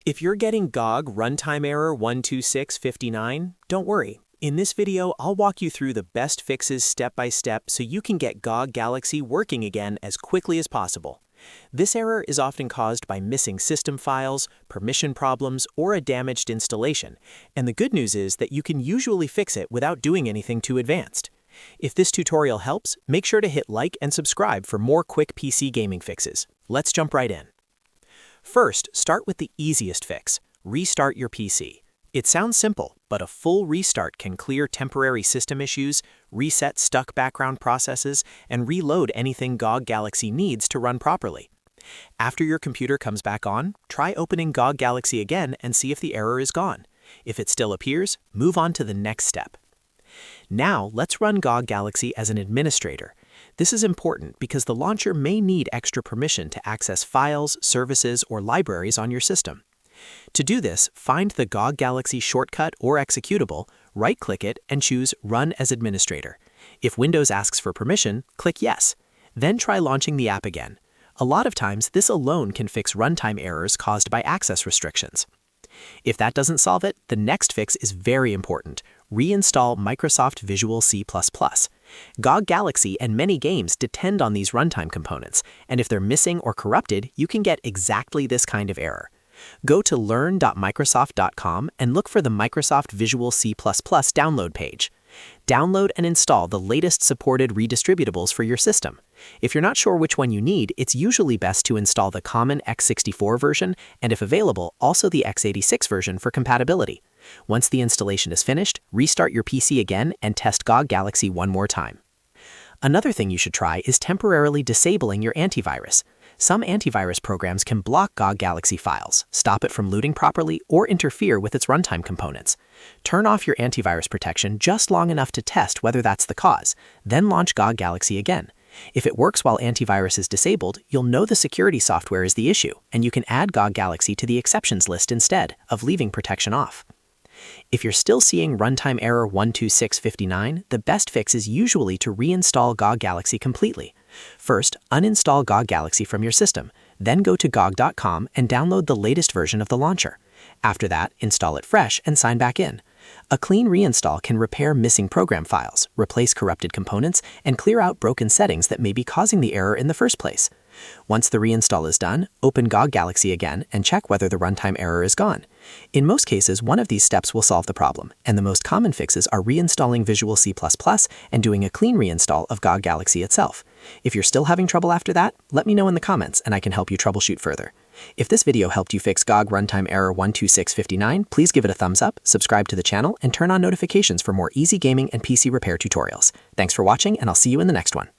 If you're getting GOG Runtime Error 12659, don't worry. In this video, I'll walk you through the best fixes step by step so you can get GOG Galaxy working again as quickly as possible. This error is often caused by missing system files, permission problems, or a damaged installation, and the good news is that you can usually fix it without doing anything too advanced. If this tutorial helps, make sure to hit like and subscribe for more quick PC gaming fixes. Let's jump right in. First, start with the easiest fix: restart your PC. It sounds simple, but a full restart can clear temporary system issues, reset stuck background processes, and reload anything GOG Galaxy needs to run properly. After your computer comes back on, try opening GOG Galaxy again and see if the error is gone. If it still appears, move on to the next step. Now, let's run GOG Galaxy as an administrator. This is important because the launcher may need extra permission to access files, services, or libraries on your system. To do this, find the GOG Galaxy shortcut or executable, right-click it, and choose Run as Administrator. If Windows asks for permission, click Yes. Then try launching the app again. A lot of times, this alone can fix runtime errors caused by access restrictions. If that doesn't solve it, the next fix is very important: reinstall Microsoft Visual C++. GOG Galaxy and many games depend on these runtime components, and if they're missing or corrupted, you can get exactly this kind of error. Go to learn.microsoft.com and look for the Microsoft Visual C++ download page. Download and install the latest supported Redistributables for your system. If you're not sure which one you need, it's usually best to install the common x64 version, and if available, also the x86 version for compatibility. Once the installation is finished, restart your PC again and test GOG Galaxy one more time. Another thing you should try is temporarily disabling your antivirus. Some antivirus programs can block GOG Galaxy files, stop it from looting properly, or interfere with its runtime components. Turn off your antivirus protection just long enough to test whether that's the cause, then launch GOG Galaxy again. If it works while antivirus is disabled, you'll know the security software is the issue, and you can add GOG Galaxy to the exceptions list instead of leaving protection off. If you're still seeing runtime error 12659, the best fix is usually to reinstall GOG Galaxy completely. First, uninstall GOG Galaxy from your system, then go to GOG.com and download the latest version of the launcher. After that, install it fresh and sign back in. A clean reinstall can repair missing program files, replace corrupted components, and clear out broken settings that may be causing the error in the first place. Once the reinstall is done, open GOG Galaxy again and check whether the runtime error is gone. In most cases, one of these steps will solve the problem, and the most common fixes are reinstalling Visual C++ and doing a clean reinstall of GOG Galaxy itself. If you're still having trouble after that, let me know in the comments and I can help you troubleshoot further. If this video helped you fix GOG Runtime Error 12659, please give it a thumbs up, subscribe to the channel, and turn on notifications for more easy gaming and PC repair tutorials. Thanks for watching, and I'll see you in the next one.